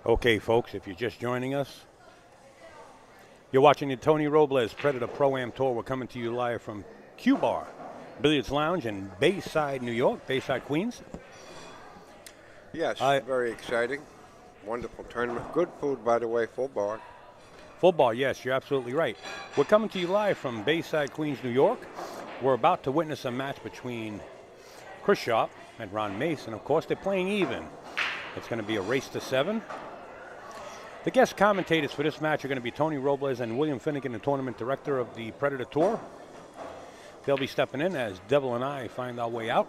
Okay, folks, if you're just joining us, you're watching the Tony Robles Predator Pro-Am Tour. We're coming to you live from Q Bar Billiards Lounge in Bayside, New York, Bayside Queens. Yes, very exciting. Wonderful tournament. Good food, by the way, full bar. Full bar, yes, you're absolutely right. We're coming to you live from Bayside, Queens, New York. We're about to witness a match between Chris Sharp and Ron Mason. Of course, they're playing even. It's going to be a race to 7. The guest commentators for this match are going to be Tony Robles and William Finnegan, the tournament director of the Predator Tour. They'll be stepping in as Devil and I find our way out.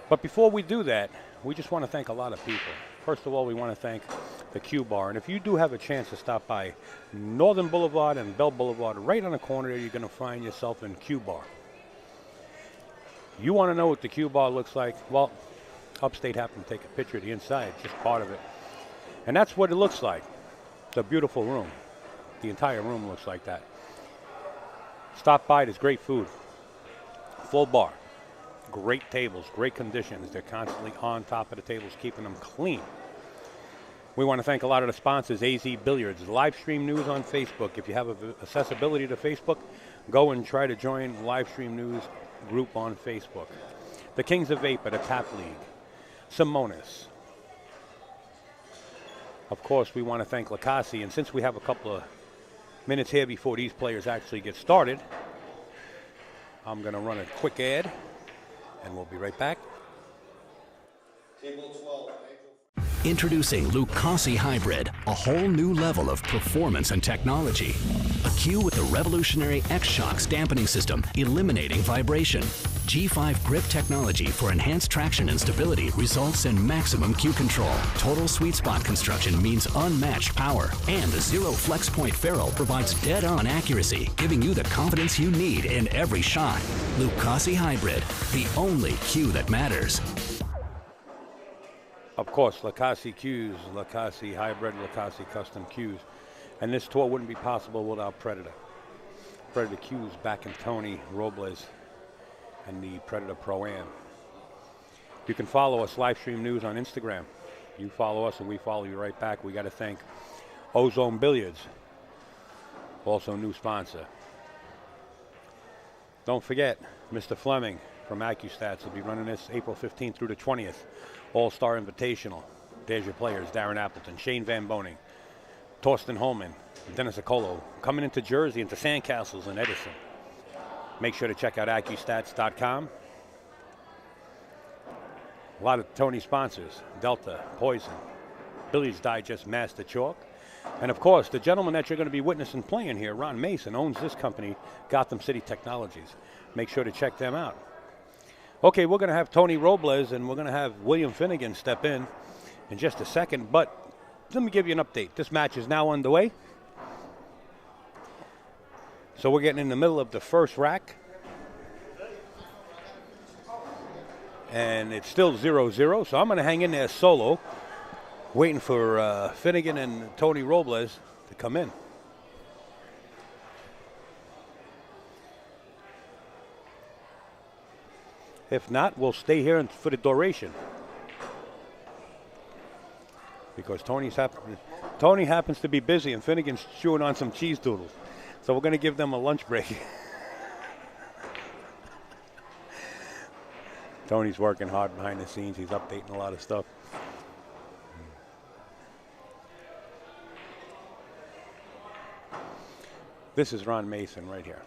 But before we do that, we just want to thank a lot of people. First of all, we want to thank the Q Bar. And if you do have a chance to stop by Northern Boulevard and Bell Boulevard, right on the corner there, you're going to find yourself in Q Bar. You want to know what the Q Bar looks like? Well, Upstate happened to take a picture of the inside, just part of it. And that's what it looks like. It's a beautiful room. The entire room looks like that. Stop by, there's great food. Full bar. Great tables, great conditions. They're constantly on top of the tables, keeping them clean. We want to thank a lot of the sponsors, AZ Billiards, live stream news on Facebook. If you have accessibility to Facebook, go and try to join live stream news group on Facebook. The Kings of Vapor, the Tap League, Simonis. Of course, we want to thank Lacassi, and since we have a couple of minutes here before these players actually get started, I'm going to run a quick ad, and we'll be right back. Table 12. Introducing Lucasi Hybrid, a whole new level of performance and technology. A cue with the revolutionary X-Shocks dampening system, eliminating vibration. G5 grip technology for enhanced traction and stability results in maximum cue control. Total sweet spot construction means unmatched power. And the Zero Flex Point ferrule provides dead-on accuracy, giving you the confidence you need in every shot. Lucasi Hybrid, the only cue that matters. Of course, Lacassi cues, Lacassi Hybrid, Lacassi Custom cues. And this tour wouldn't be possible without Predator. Predator cues back in Tony Robles and the Predator Pro-Am. You can follow us, live stream news on Instagram. You follow us and we follow you right back. We got to thank Ozone Billiards, also new sponsor. Don't forget, Mr. Fleming from AccuStats will be running this April 15th through the 20th. All-Star Invitational. There's your players, Darren Appleton, Shane Van Boning, Torsten Holman, Dennis Acolo, coming into Jersey, into Sandcastles and Edison. Make sure to check out AccuStats.com. A lot of Tony sponsors, Delta, Poison, Billy's Digest, Master Chalk. And of course, the gentleman that you're going to be witnessing playing here, Ron Mason, owns this company, Gotham City Technologies. Make sure to check them out. Okay, we're going to have Tony Robles and we're going to have William Finnegan step in just a second. But let me give you an update. This match is now underway. So we're getting in the middle of the first rack. And it's still 0-0. So I'm going to hang in there solo, waiting for Finnegan and Tony Robles to come in. If not, we'll stay here for the duration. Because Tony happens to be busy and Finnegan's chewing on some cheese doodles. So we're going to give them a lunch break. Tony's working hard behind the scenes. He's updating a lot of stuff. This is Ron Mason right here.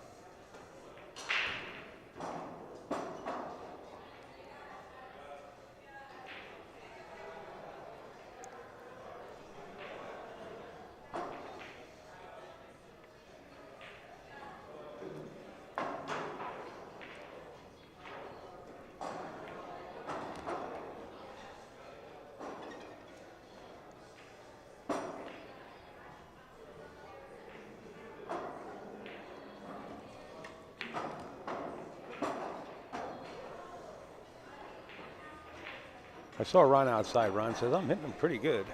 I saw Ron outside. Ron says, I'm hitting them pretty good.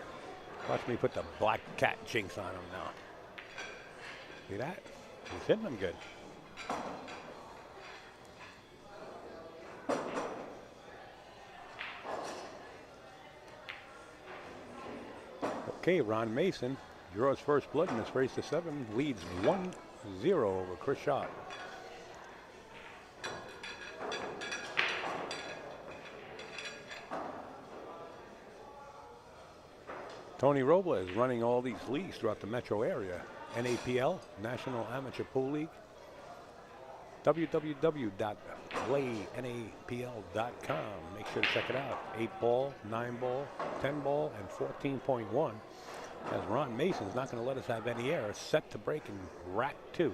Watch me put the black cat jinx on him now. See that? He's hitting them good. Okay, Ron Mason draws first blood in this race to 7, leads 1-0 over Chris Sharp. Tony Robles running all these leagues throughout the metro area. NAPL, National Amateur Pool League. www.playnapl.com. Make sure to check it out. 8-ball, 9-ball, 10-ball, and 14.1. As Ron Mason's not going to let us have any errors. Set to break in rack 2.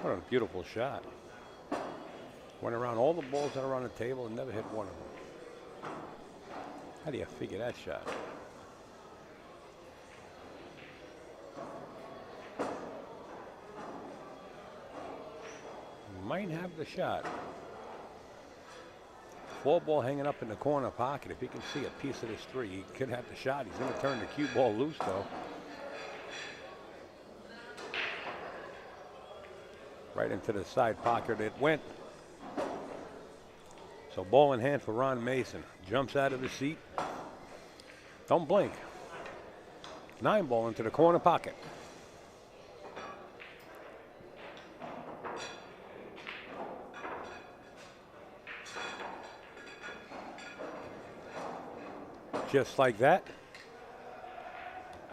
What a beautiful shot. Went around all the balls that are on the table and never hit one of them. How do you figure that shot? Might have the shot. 4-ball hanging up in the corner pocket. If he can see a piece of this 3, he could have the shot. He's going to turn the cue ball loose, though. Right into the side pocket it went. So ball in hand for Ron Mason. Jumps out of the seat. Don't blink. 9-ball into the corner pocket. Just like that.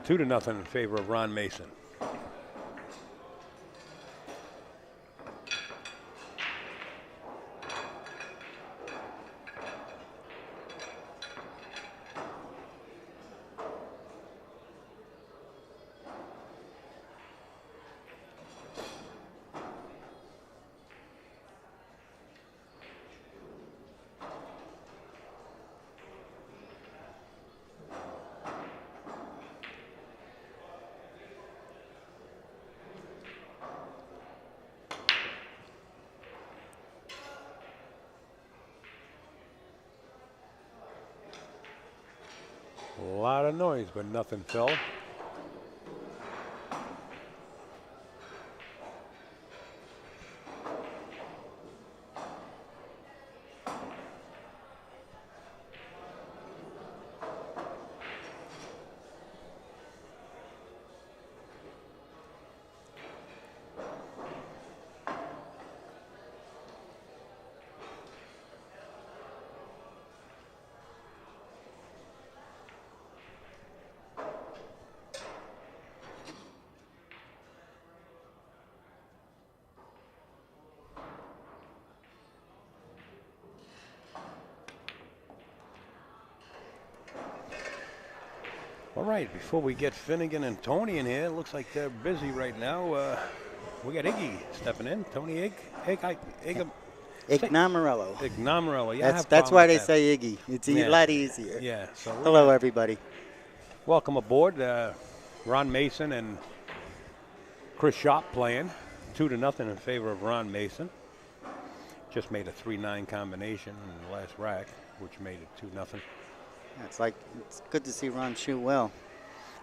2-0 in favor of Ron Mason. A lot of noise, but nothing fell. All right, before we get Finnegan and Tony in here, it looks like they're busy right now. We got Iggy stepping in. Tony Ignamarello. Ignamarello. Yeah, that's why they say Iggy. It's a lot easier. Yeah. So hello, everybody. Welcome aboard. Ron Mason and Chris Sharp playing 2-0 in favor of Ron Mason. Just made a 3-9 combination in the last rack, which made it 2-0. It's good to see Ron shoot well.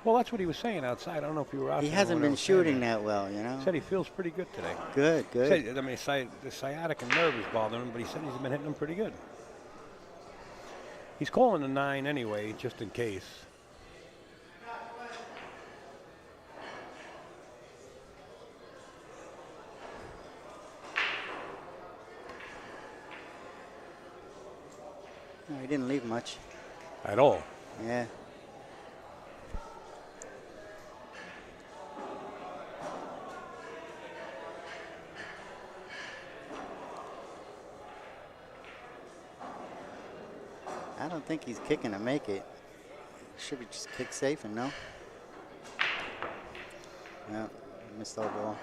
Well, that's what he was saying outside. I don't know if you were out there. He hasn't been shooting that well, you know. He said he feels pretty good today. Good. He said, the sciatic and nerve is bothering him, but he said he's been hitting them pretty good. He's calling the 9 anyway, just in case. No, he didn't leave much. At all. Yeah. I don't think he's kicking to make it. Should be just kick safe and no. No, missed our ball.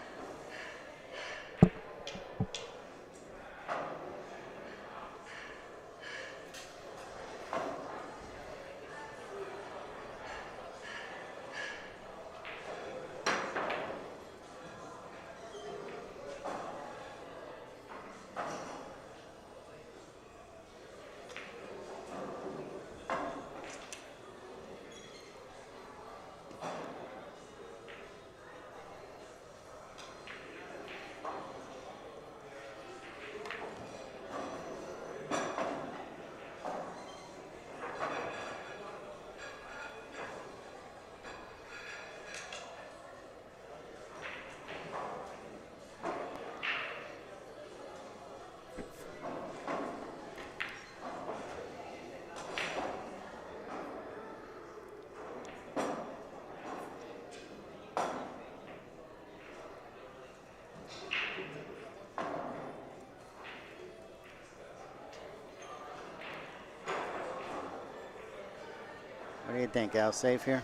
What do you think, Al? Safe here?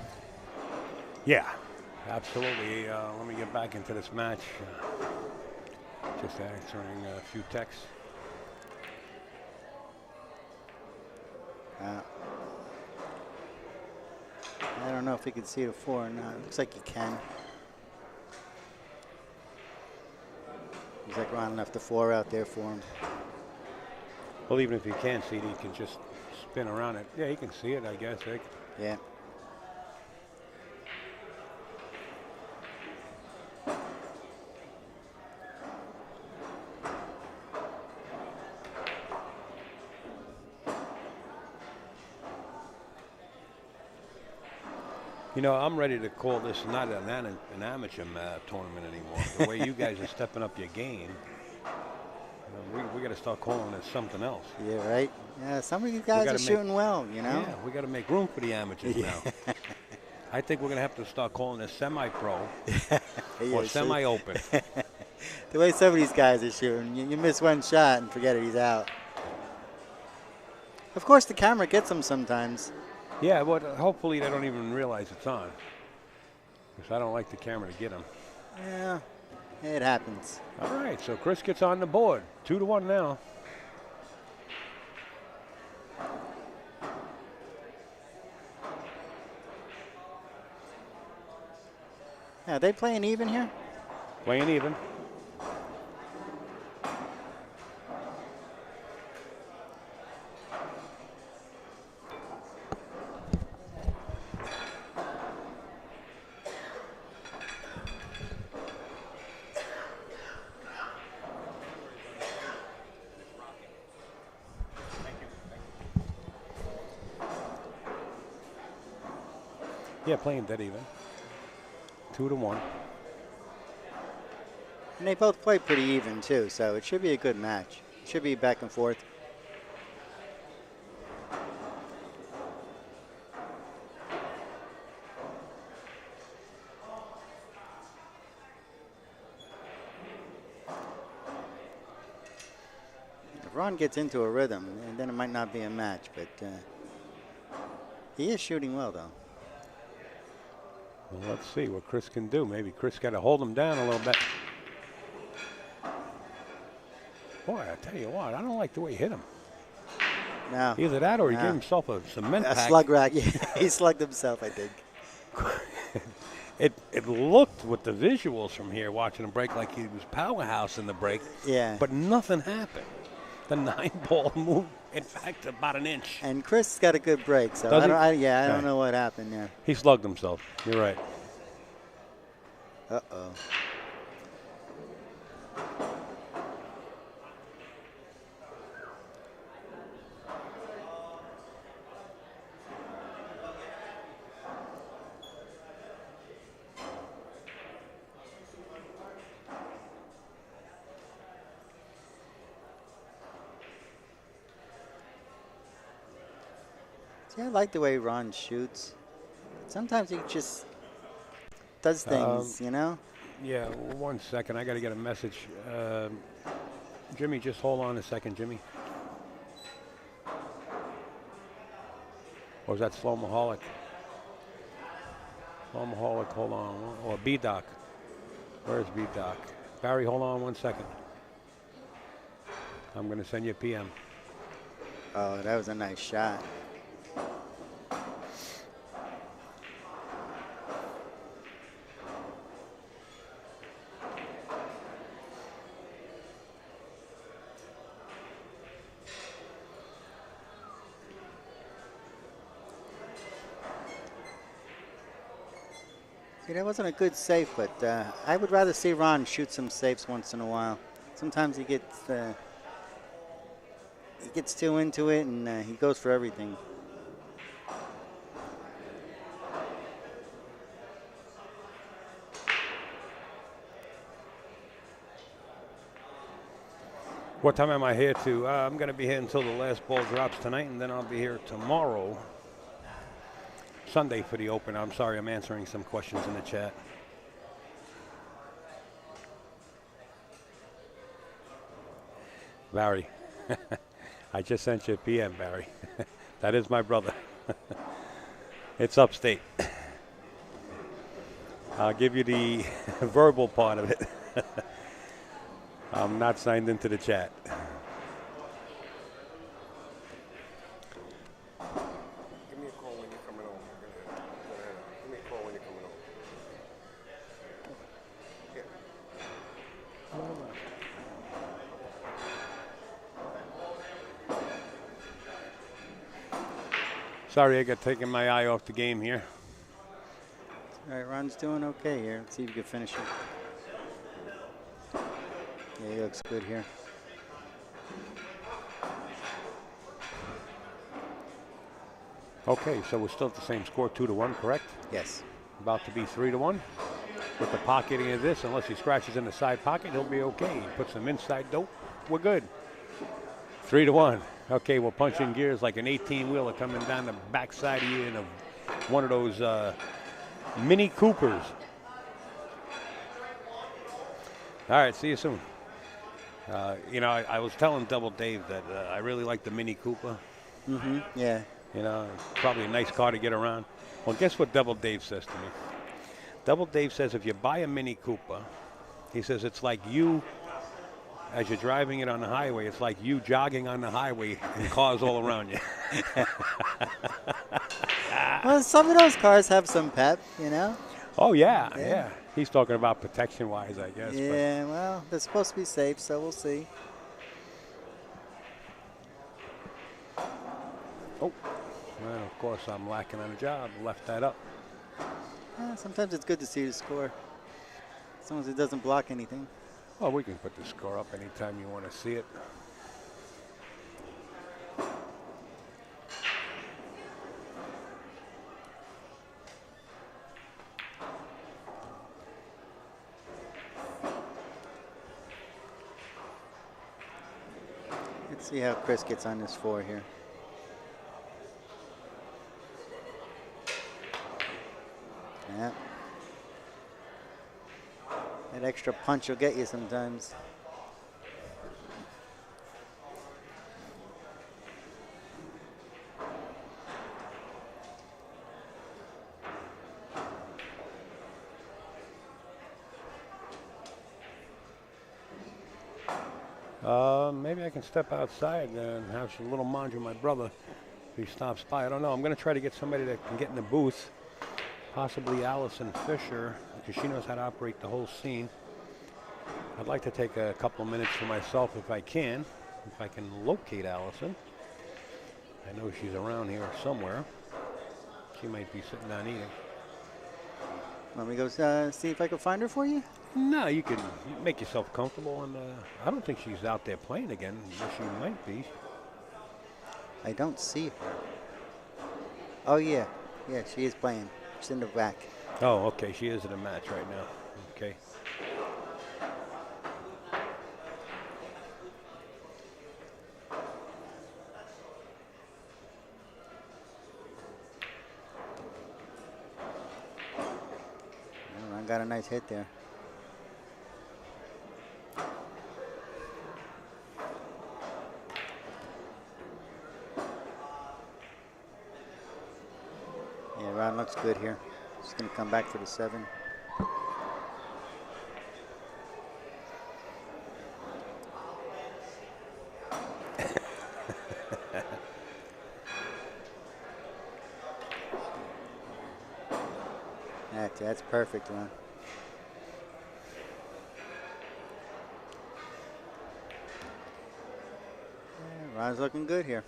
Yeah, absolutely. Let me get back into this match. Just answering a few texts. I don't know if he can see the 4 or not. Looks like he can. He's like Ron left the 4 out there for him. Well, even if you can't see it, he can just spin around it. Yeah, he can see it, I guess. Yeah. You know, I'm ready to call this not an amateur tournament anymore. The way you guys are stepping up your game, we got to start calling it something else. Yeah, right? Yeah, some of you guys are shooting well, you know? Yeah, we got to make room for the amateurs now. I think we're going to have to start calling this semi-pro or semi-open. The way some of these guys are shooting, you miss one shot and forget it, he's out. Of course, the camera gets them sometimes. Yeah, but hopefully they don't even realize it's on. Because I don't like the camera to get them. Yeah, it happens. All right, so Chris gets on the board. 2-1 now. Yeah, are they playing even here? Playing even. Yeah, playing dead even. 2-1. And they both play pretty even, too, so it should be a good match. It should be back and forth. If Ron gets into a rhythm, then it might not be a match, but he is shooting well, though. Well, let's see what Chris can do. Maybe Chris got to hold him down a little bit. Boy, I tell you what, I don't like the way he hit him. No. Either that or he gave himself a cement pack. A slug rack. Yeah, he slugged himself, I think. It looked with the visuals from here, watching him break, like he was powerhouse in the break. Yeah. But nothing happened. The 9-ball moved, in fact, about an inch. And Chris got a good break, so Does he? I don't know what happened there. He slugged himself. You're right. Uh-oh. See, I like the way Ron shoots. Sometimes he just does things, you know? Yeah, 1 second. I got to get a message. Jimmy, just hold on a second, Jimmy. Or is that Slow Maholic? Slow Maholic, hold on. Or B-Doc. Where's B-Doc? Barry, hold on 1 second. I'm going to send you a PM. Oh, that was a nice shot. See, that wasn't a good safe, but I would rather see Ron shoot some safes once in a while. Sometimes he gets too into it, and he goes for everything. What time am I here to? I'm going to be here until the last ball drops tonight, and then I'll be here tomorrow, Sunday, for the Open. I'm sorry, I'm answering some questions in the chat. Barry, I just sent you a PM, Barry. That is my brother. It's upstate. I'll give you the verbal part of it. I'm not signed into the chat. Give me a call when you're coming over. Give me a call when you're coming over. Sorry, I got taken my eye off the game here. All right, Ron's doing okay here. Let's see if he can finish it. Yeah, he looks good here. Okay, so we're still at the same score, 2-1, correct? Yes. About to be 3-1. With the pocketing of this, unless he scratches in the side pocket, he'll be okay. He puts some inside dope, we're good. 3-1. Okay, we're punching gears like an 18-wheeler coming down the backside of you in one of those Mini Coopers. All right, see you soon. You know, I was telling Double Dave that I really like the Mini Cooper. Mm-hmm, yeah. You know, probably a nice car to get around. Well, guess what Double Dave says to me? Double Dave says if you buy a Mini Cooper, he says it's like you, as you're driving it on the highway, it's like you jogging on the highway and cars all around you. Well, some of those cars have some pep, you know? Oh, yeah. He's talking about protection-wise, I guess. Yeah, well, they're supposed to be safe, so we'll see. Oh, well, of course, I'm lacking on a job. Left that up. Yeah, sometimes it's good to see the score, as long as it doesn't block anything. Well, we can put the score up anytime you want to see it. Let's see how Chris gets on this 4 here. Yeah. That extra punch will get you sometimes. Maybe I can step outside and have a little munch with my brother if he stops by. I don't know. I'm going to try to get somebody that can get in the booth, possibly Allison Fisher, because she knows how to operate the whole scene. I'd like to take a couple of minutes for myself if I can locate Allison. I know she's around here somewhere. She might be sitting down eating. Want me to go see if I can find her for you? No, you can make yourself comfortable, and I don't think she's out there playing again. Well, she might be. I don't see her. Oh, yeah. Yeah, she is playing. She's in the back. Oh, okay. She is in a match right now. Okay. I got a nice hit there. Yeah, Ron looks good here. Just going to come back for the 7. That's perfect, Ron. Yeah, Ron's looking good here.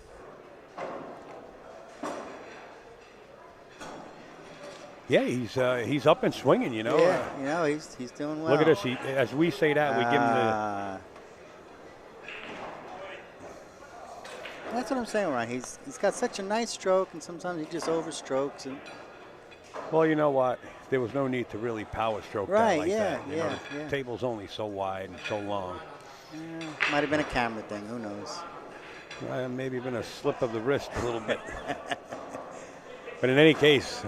Yeah, he's up and swinging, you know. Yeah, you know, he's doing well. Look at this. As we say that, we give him the... That's what I'm saying, Ron. He's got such a nice stroke, and sometimes he just overstrokes. And well, you know what? There was no need to really power stroke that like that. You know, the table's only so wide and so long. Might have been a camera thing. Who knows? Maybe been a slip of the wrist a little bit. But in any case...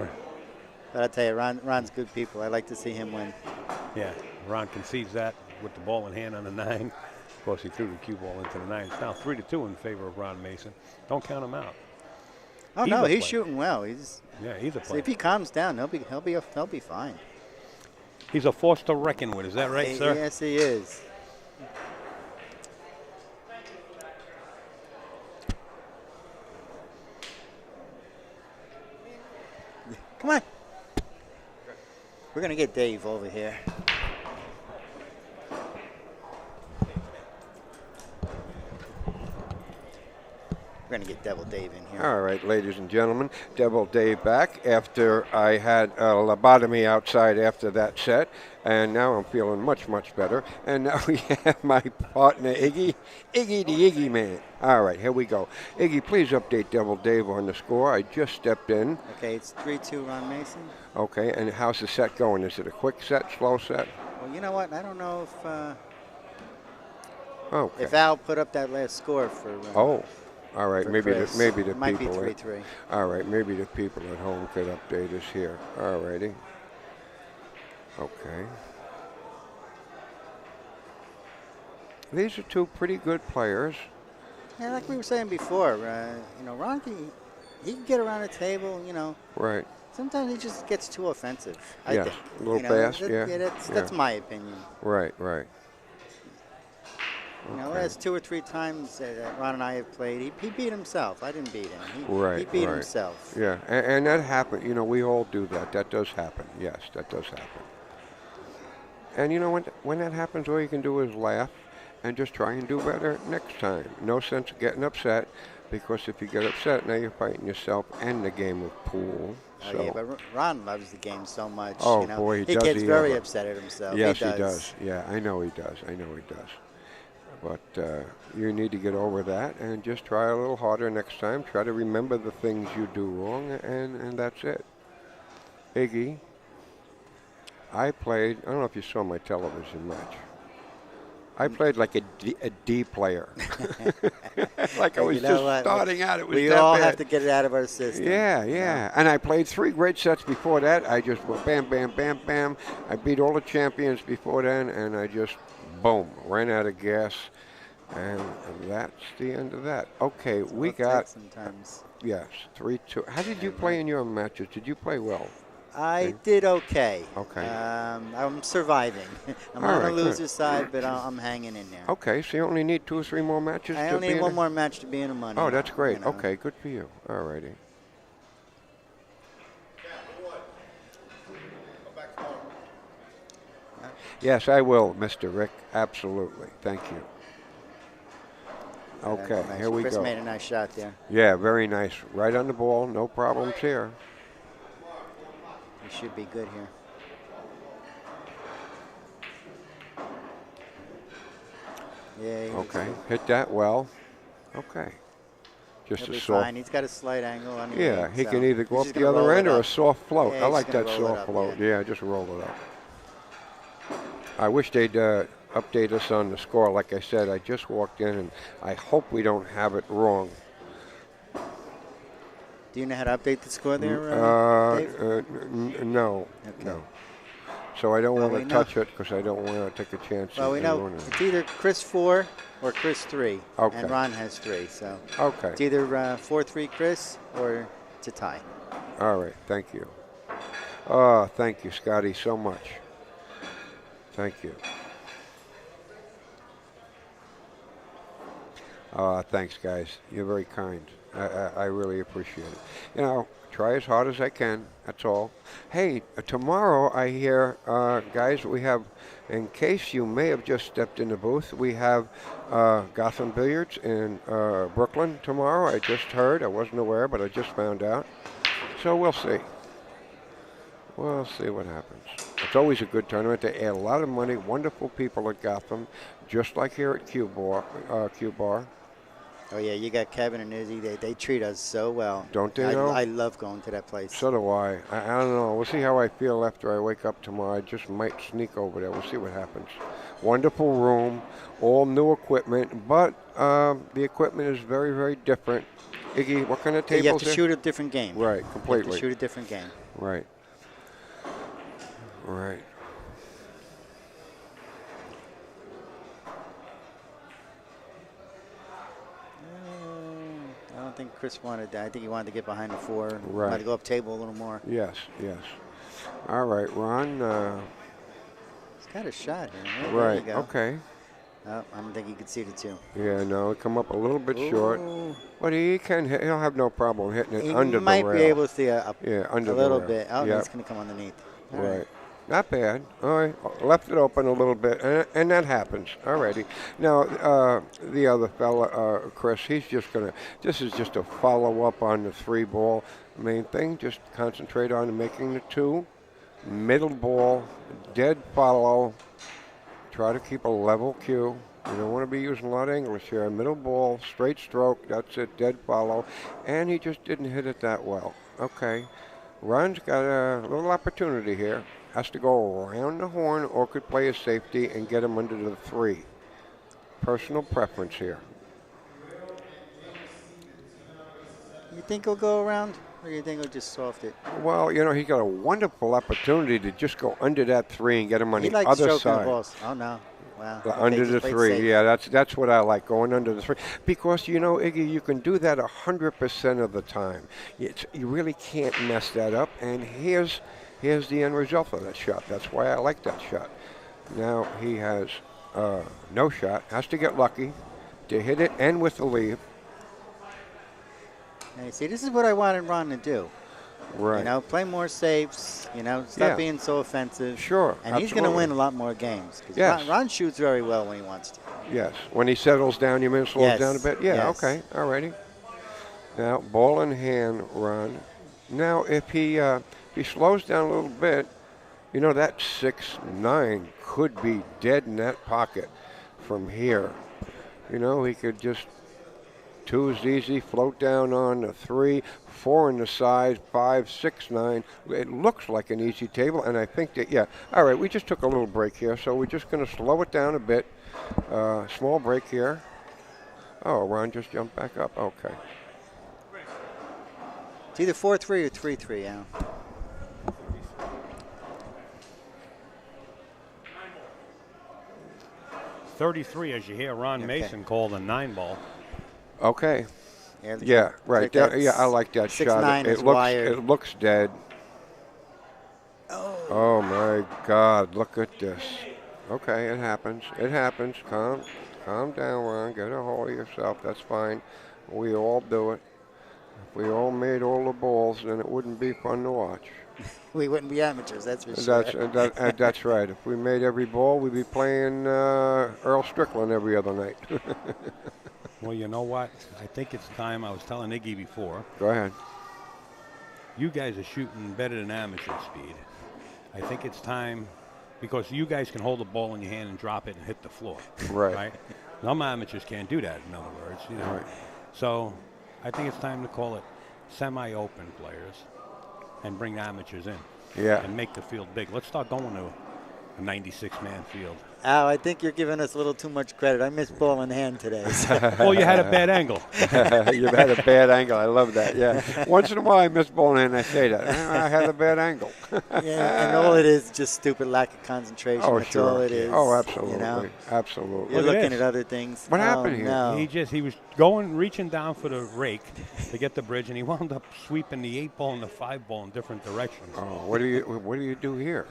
But I tell you, Ron's good people. I like to see him win. Yeah, Ron concedes that with the ball in hand on the 9. Of course, he threw the cue ball into the 9. It's now 3-2 in favor of Ron Mason. Don't count him out. Oh no, he's shooting well. He's he's a player. if he calms down, he'll be fine. He's a force to reckon with. Is that right, sir? Yes, he is. Come on. We're gonna get Dave over here. We're going to get Devil Dave in here. All right, ladies and gentlemen, Devil Dave back after I had a lobotomy outside after that set, and now I'm feeling much, much better. And now we have my partner, Iggy the Iggy Man. All right, here we go. Iggy, please update Devil Dave on the score. I just stepped in. Okay, it's 3-2 Ron Mason. Okay, and how's the set going? Is it a quick set, slow set? Well, you know what? I don't know if Al put up that last score for. All right, maybe the it might people. Be 3-3. All right, maybe the people at home could update us here. All righty. Okay. These are two pretty good players. Yeah, like we were saying before, Ron he can get around the table, Right. Sometimes he just gets too offensive. I think. A little fast, That's my opinion. Right. Last 2 or 3 times that Ron and I have played, he beat himself. I didn't beat him. He beat himself. Yeah, and that happened. We all do that. That does happen. Yes, that does happen. And when that happens, all you can do is laugh and just try and do better next time. No sense of getting upset, because if you get upset, now you're fighting yourself and the game of pool. Oh, yeah, but Ron loves the game so much. Oh, boy, he does. He gets very upset at himself. Yes, he does. Yeah, I know he does. But you need to get over that and just try a little harder next time. Try to remember the things you do wrong, and that's it. Iggy, I played, I don't know if you saw my television match. I played like a D player. Like I was just starting out. It was we that all bad. have to get it out of our system. Yeah. And I played 3 great sets before that. I just went bam, bam, bam, bam. I beat all the champions before then, and I just, boom, ran out of gas. And that's the end of that. Okay, we got. Sometimes. Yes, 3-2. How did you play in your matches? Did you play well? I did okay. Okay. I'm surviving. I'm on the loser side, but I'm hanging in there. Okay, so you only need 2 or 3 more matches? I only need one more match to be in the money. Oh, that's great. Okay, good for you. All righty. Yes, I will, Mr. Rick. Absolutely. Thank you. Okay, nice. Here we Chris go. Made a nice shot there. Yeah, very nice. Right on the ball. No problems here. He should be good here. Yeah. Okay, hit that well. Okay. Just He'll a be soft. fine. He's got a slight angle on the Yeah, end, he so can either go he's up just the gonna other roll end it or a up. soft float. Yeah, I he's like gonna that roll it soft up, float. yeah. Yeah, just roll it up. I wish they'd update us on the score. Like I said, I just walked in, and I hope we don't have it wrong. Do you know how to update the score there, Dave? No. Okay. No. So I don't want to touch it because I don't want to take a chance. Well, we know it's either Chris 4 or Chris 3. Okay. And Ron has 3, so Okay. it's either 4-3 Chris or it's a tie. All right. Thank you. Oh, thank you, Scotty, so much. Thank you. Thanks, guys. You're very kind. I really appreciate it. Try as hard as I can. That's all. Hey, tomorrow I hear, guys, we have, in case you may have just stepped in the booth, we have Gotham Billiards in Brooklyn tomorrow. I just heard. I wasn't aware, but I just found out. So we'll see. We'll see what happens. It's always a good tournament. They add a lot of money. Wonderful people at Gotham, just like here at Q Bar. Oh, yeah, you got Kevin and Izzy. They treat us so well. Don't they, though? I love going to that place. So do I. I don't know. We'll see how I feel after I wake up tomorrow. I just might sneak over there. We'll see what happens. Wonderful room, all new equipment, but the equipment is very, very different. Iggy, what kind of tables? You have to shoot a different game. Right, completely. You have to shoot a different game. Right. Right. don't think Chris wanted that. I think he wanted to get behind the 4. Right. Wanted to go up table a little more. Yes, yes. All right, Ron. He's got a shot here. Right, There you go. okay. Oh, I don't think he could see the 2. Yeah, no, it come up a little bit short. But he can hit, he'll have no problem hitting it under the rail. He might be able to see under a the little rail. bit. Oh, no, Yep. it's going to come underneath. All Right. Not bad. All right. Left it open a little bit, and that happens. Alrighty. Now, the other fella, Chris, he's just going to, this is just a follow-up on the 3 ball. Main thing, just concentrate on making the 2. Middle ball, dead follow. Try to keep a level cue. You don't want to be using a lot of English here. Middle ball, straight stroke, that's it, dead follow. And he just didn't hit it that well. Okay. Ron's got a little opportunity here. Has to go around the horn or could play a safety and get him under the 3. Personal preference here. You think he'll go around, or you think he'll just soft it? Well, you know, he got a wonderful opportunity to just go under that 3 and get him on He the likes other stroking the side. balls. Oh, no. Wow. Okay, Under just the played 3, safe. yeah, that's what I like, going under the 3. Because, you know, Iggy, you can do that 100% of the time. You really can't mess that up, and here's the end result of that shot. That's why I like that shot. Now he has no shot, has to get lucky to hit it and with the leave. Now, you see, this is what I wanted Ron to do. Right. You know, play more safes, you know, stop Yeah. being so offensive. Sure, And he's going to absolutely. win a lot more games. 'Cause Yes. Ron shoots very well when he wants to. Yes. When he settles down, you mean slows Yes. down a bit? Yeah, Yes. okay, all righty. Now, ball in hand, Ron. Now, if he slows down a little bit, you know, that 6-9 could be dead in that pocket from here. You know, he could just 2 is easy, float down on the 3, 4 in the side, 5, 6, 9. It looks like an easy table, and I think that, yeah. All right, we just took a little break here, so we're just going to slow it down a bit. Small break here. Oh, Ron just jumped back up. Okay. It's either 4-3 or 3-3, Al. .33 as you hear Ron Okay. Mason call the 9 ball. Okay. Yeah, Yeah, right. like that Yeah, I like that 6-9 shot. is wired. It looks dead. Oh my God! Look at this. Okay, it happens. It happens. Calm down, Ron. Get a hold of yourself. That's fine. We all do it. If we all made all the balls, then it wouldn't be fun to watch. We wouldn't be amateurs, that's for sure. That's right. If we made every ball, we'd be playing Earl Strickland every other night. Well, you know what? I think it's time. I was telling Iggy before. Go ahead. You guys are shooting better than amateur speed. I think it's time because you guys can hold the ball in your hand and drop it and hit the floor. Right. Some amateurs can't do that, in other words. You know. Right. So I think it's time to call it semi-open players and bring amateurs in. Yeah. And make the field big. Let's start going to a 96-man field. Al, I think you're giving us a little too much credit. I missed ball in hand today. Well, you had a bad angle. You've had a bad angle. I love that. Yeah. Once in a while, I miss ball and I say that. I had a bad angle. Yeah, and all it is just stupid lack of concentration. Oh, That's sure. all it is. Oh, absolutely. You know? Absolutely. You're Look at looking this. at other things. What happened here? No. He was reaching down for the rake to get the bridge, and he wound up sweeping the 8 ball and the 5 ball in different directions. Oh, what do you do here?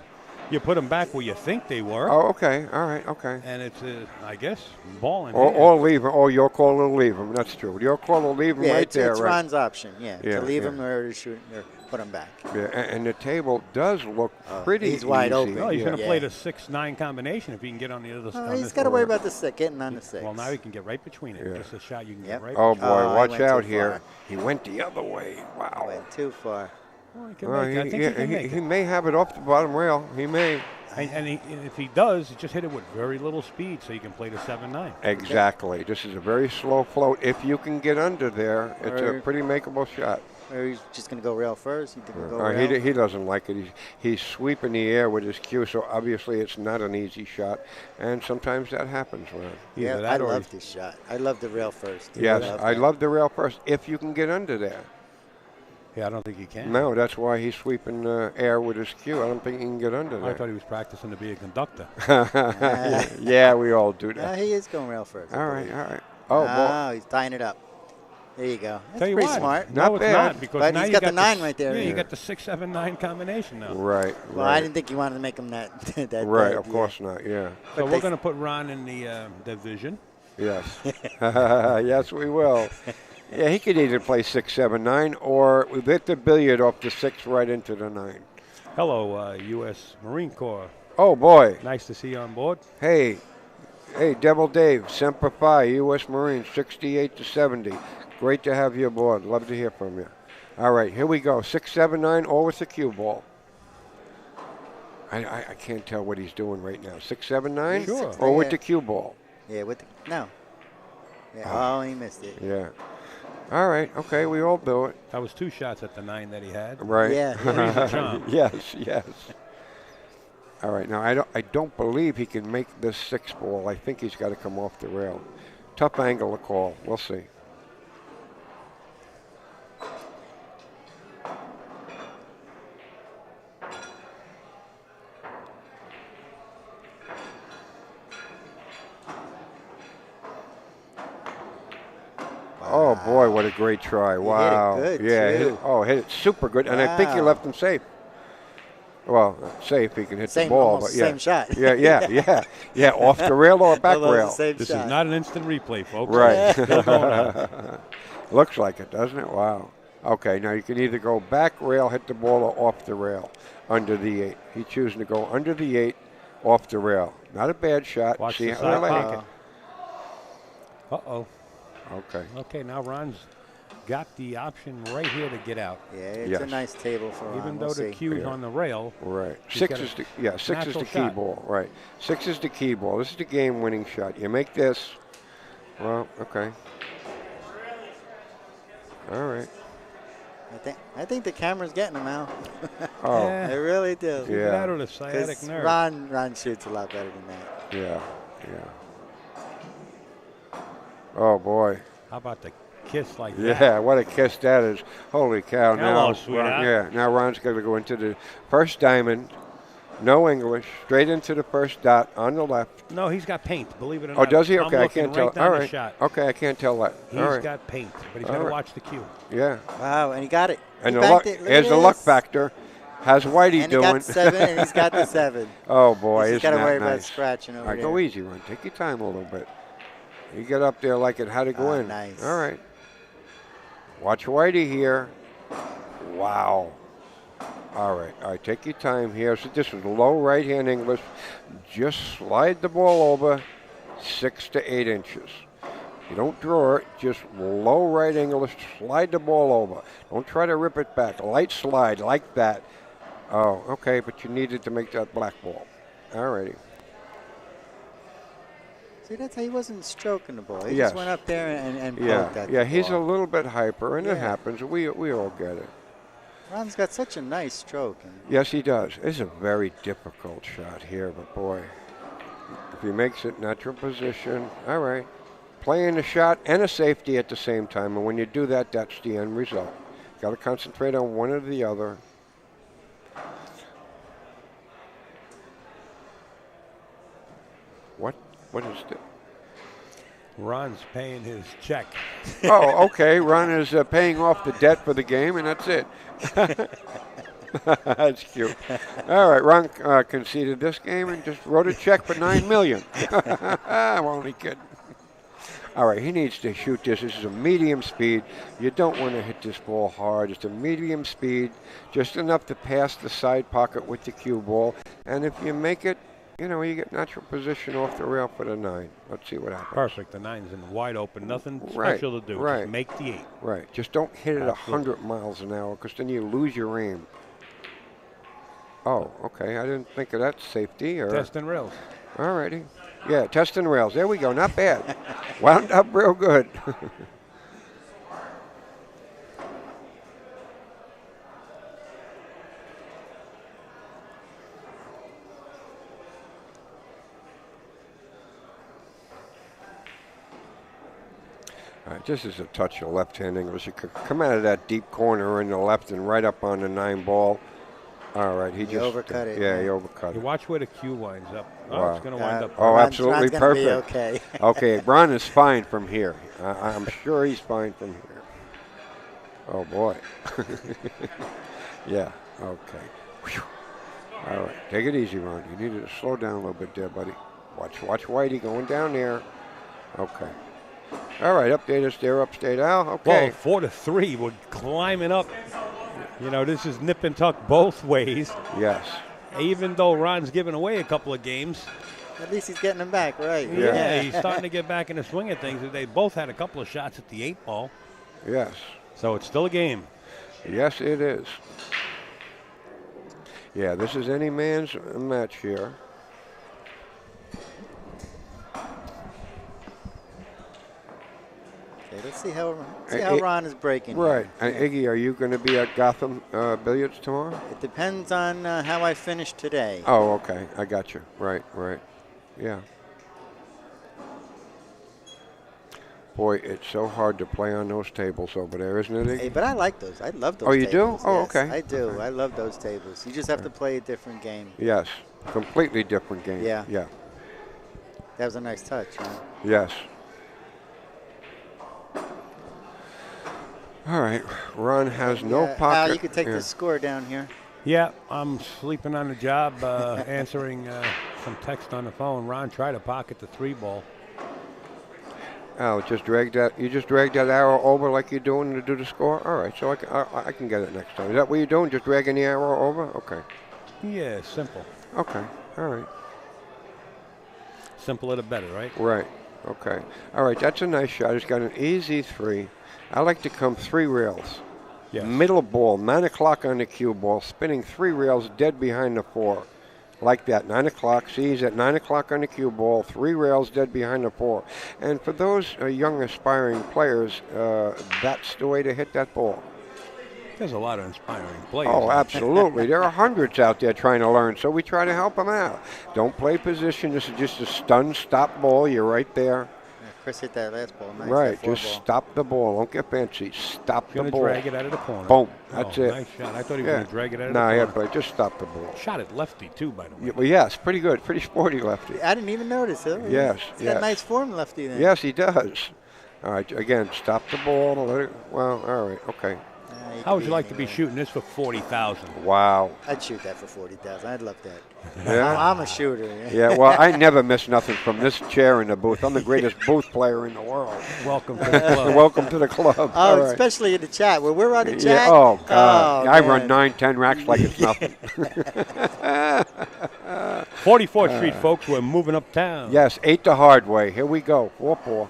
You put them back where you think they were, Oh, okay. All right. Okay. and it's, I guess, ball in Or, hand. or leave him. Oh, your call to leave him. That's true. Your call to leave him Yeah, right it's there. Right. Ron's option, yeah. Yeah, To leave yeah. him or to shoot or put him back. Yeah, and the table does look pretty he's wide easy. open. No, he's yeah. going to Yeah. play the 6-9 combination if he can get on the other side. He's got to worry about the six, getting on the 6. Well, now he can get right between it. Yeah. Just a shot you can Yep. get right Oh, between. boy. he Watch went out too here. far. He went the other way. Wow. Went too far. Well, he can Well, make it. I think he can make he it. may have it off the bottom rail. He may. And if he does, just hit it with very little speed so you can play the 7-9. Exactly. This is a very slow float. If you can get under there, it's a Or- pretty makeable shot. Or he's just going to go rail first. He's going to go rail. He doesn't like it. He's sweeping the air with his cue, so obviously it's not an easy shot. And sometimes that happens, Ron. Yeah, Either I that or love this shot. I love the rail first. Yes, I that. love the rail first if you can get under there. Yeah, I don't think he can. No, that's why he's sweeping air with his cue. I don't think he can get under I thought there. he was practicing to be a conductor. Yeah, we all do No, that. he is going rail first. I All right, believe. all right. Oh, well, He's tying it up. There you go. That's Tell you pretty what, smart. No, Not it's bad. not because But now he's you got the the 9 right there. Yeah, you Yeah. got the 6, 7, 9 combination now. Right. Well, I didn't think you wanted to make him that. that Right. bad, Of course not. Yeah. So But we're they- going to put Ron in the division. Yes. Yes, we will. Yeah, he could either play 6, 7, 9, or we hit the billiard off the 6 right into the 9. Hello, U.S. Marine Corps. Oh boy. Nice to see you on board. Hey, Devil Dave, Semper Fi, U.S. Marines, 68 to 70. Great to have you aboard. Love to hear from you. All right, here we go. 6, 7, 9, or with the cue ball. I can't tell what he's doing right now. 6, 7, 9, Sure. or with Yeah. the cue ball. Yeah, with the, no. Yeah, he missed it. Yeah. All right. Okay, we all do it. That was 2 shots at the 9 that he had. Right. Yeah. Three's a charm. Yes. All right. Now I don't believe he can make this 6 ball. I think he's got to come off the rail. Tough angle to call. We'll see. Oh boy, what a great try! Wow. hit it good, yeah. too. Hit it super good, and I think he Wow. left him safe. Well, safe. He can hit Same, the ball, almost but yeah. same shot. Yeah. Off the rail or back Almost the rail. same This shot. is not an instant replay, folks. Right. Still going on. Looks like it, doesn't it? Wow. Okay, now you can either go back rail, hit the ball, or off the rail, under the 8. He's choosing to go under the 8, off the rail. Not a bad shot. Watch See the how side they- pocket. Uh-oh. Okay. Okay, now Ron's got the option right here to get out. Yeah, it's Yes. a nice table for Ron. Even We'll though the see. cue's Yeah. on the rail. Right. He's 6 got is a the 6 is natural the key shot. ball. Right. 6 is the key ball. This is the game-winning shot. You make this. Well, okay. All right. I think the camera's getting him out. Oh. Yeah. I really do. Yeah. Get out of the sciatic 'Cause nerve. Ron shoots a lot better than that. Yeah. Oh boy. How about the kiss like Yeah, that? what a kiss that is. Holy cow. Hello, now, sweetheart. now Ron's going to go into the first diamond. No English. Straight into the first dot on the left. No, he's got paint, believe it or Oh, not. does he? I'm Okay, I looking can't right tell. down All the right. shot. Okay, I can't tell that. He's All right. got paint, but he's All got to right. watch the cue. Yeah. Wow, and he got it. And he the banked luck, it. Look here's at the luck this. factor. How's Whitey And he doing? got 7, and he's got the 7. Oh, boy, He's isn't got to that worry nice? about scratching over All right, there. go easy, Ron. Take your time a little bit. You get up there like it had to go Ah, in. nice. All right. Watch Whitey here. Wow. All right, take your time here. So this is low right-hand English. Just slide the ball over 6 to 8 inches. You don't draw it, just low right English, slide the ball over. Don't try to rip it back. Light slide like that. Oh, okay, but you needed to make that black ball. All righty. See, that's how he wasn't stroking the ball. He Yes. just went up there and poked Yeah, at yeah, the he's a ball. little bit hyper, and it Yeah. happens. We all get it. Ron's got such a nice stroke. And Yes, he does. It's a very difficult shot here, but boy, if he makes it natural position, all right. Playing a shot and a safety at the same time, and when you do that, that's the end result. Got to concentrate on one or the other. What is that? Ron's paying his check. Oh, okay. Ron is paying off the debt for the game, and that's it. That's cute. All right, Ron conceded this game and just wrote a check for $9 million. I'm only kidding. All right, he needs to shoot this. This is a medium speed. You don't want to hit this ball hard. It's a medium speed, just enough to pass the side pocket with the cue ball. And if you make it, you know, you get natural position off the rail for the 9. Let's see what happens. Perfect. The 9's in wide open. Nothing Right, special to do. right. Just make the 8. Right. Just don't hit it Absolutely. 100 miles an hour because then you lose your aim. Oh, okay. I didn't think of that safety. Or Test and rails. all righty. Yeah, test and rails. There we go. Not bad. Wound up real good. All right, just as a touch of left-hand English. You could come out of that deep corner in the left and right up on the 9 ball. All right, he just overcut it, Yeah, yeah. he overcut You it. watch where the cue winds up. Oh, Wow. it's going to wind up. Oh, Ron's absolutely gonna be perfect. okay. Okay, Ron is fine from here. I'm sure he's fine from here. Oh, boy. Yeah, okay. Whew. All right, take it easy, Ron. You needed to slow down a little bit there, buddy. Watch Whitey going down there. Okay. All right, update us there, Upstate Al. Okay. Well, 4-3, we're climbing up. You know, this is nip and tuck both ways. Yes. Even though Ron's given away a couple of games. At least he's getting them back, right? Yeah, he's starting to get back in the swing of things. They both had a couple of shots at the 8-ball. Yes. So it's still a game. Yes, it is. Yeah, this is any man's match here. Okay, let's see how Ron is breaking. Right. Here. And Iggy, are you going to be at Gotham Billiards tomorrow? It depends on how I finish today. Oh, okay. I got you. Right. Yeah. Boy, it's so hard to play on those tables over there, isn't it, Iggy? Hey, but I like those. I love those Oh, you tables. do? Oh, Yes, okay. I do. I love those tables. You just have to play a different game. Yes. Completely different game. Yeah. Yeah. That was a nice touch, huh? Yes. All right. Ron has no Yeah, pocket. Al, you could take Yeah. the score down here. Yeah, I'm sleeping on the job, answering some text on the phone. Ron tried to pocket the 3-ball. Al, just drag that. You just drag that arrow over like you're doing to do the score. All right, so I can get it next time. Is that what you're doing? Just dragging the arrow over? Okay. Yeah, simple. Okay. All right. Simpler the better, right? Right. Okay. All right. That's a nice shot. It's got an easy 3. I like to come 3 rails. Yes. Middle ball, 9 o'clock on the cue ball, spinning 3 rails dead behind the 4. Like that, 9 o'clock. See, he's at 9 o'clock on the cue ball, 3 rails dead behind the 4. And for those young aspiring players, that's the way to hit that ball. There's a lot of inspiring players. Oh, absolutely. There are hundreds out there trying to learn, so we try to help them out. Don't play position. This is just a stun stop ball. You're right there. Yeah, Chris hit that last ball. Nice, Right, that 4 just ball. stop the ball. Don't get fancy. Stop the Going to ball. drag it out of the corner. Boom. That's it. Nice shot. I thought he was going to drag it out of No, the yeah, corner. but just stop the ball. Shot it lefty, too, by the way. Yeah, well, yes, pretty good. Pretty sporty lefty. I didn't even notice. Huh? Yes, He's got yes. nice form lefty there. Yes, he does. All right, again, stop the ball. Let it, well, all right, okay. How would you like to be shooting this for 40,000? Wow. I'd shoot that for 40,000. I'd love that. Yeah. I'm a shooter. Yeah, well, I never miss nothing from this chair in the booth. I'm the greatest booth player in the world. Welcome to the club. Welcome to the club. Oh, All right. especially in the chat. When we're on the chat. Yeah, oh, God. Oh, I man. run 9-10 racks like it's nothing. 44th Street, folks. We're moving uptown. Yes, 8 the hard way. Here we go. 4-4.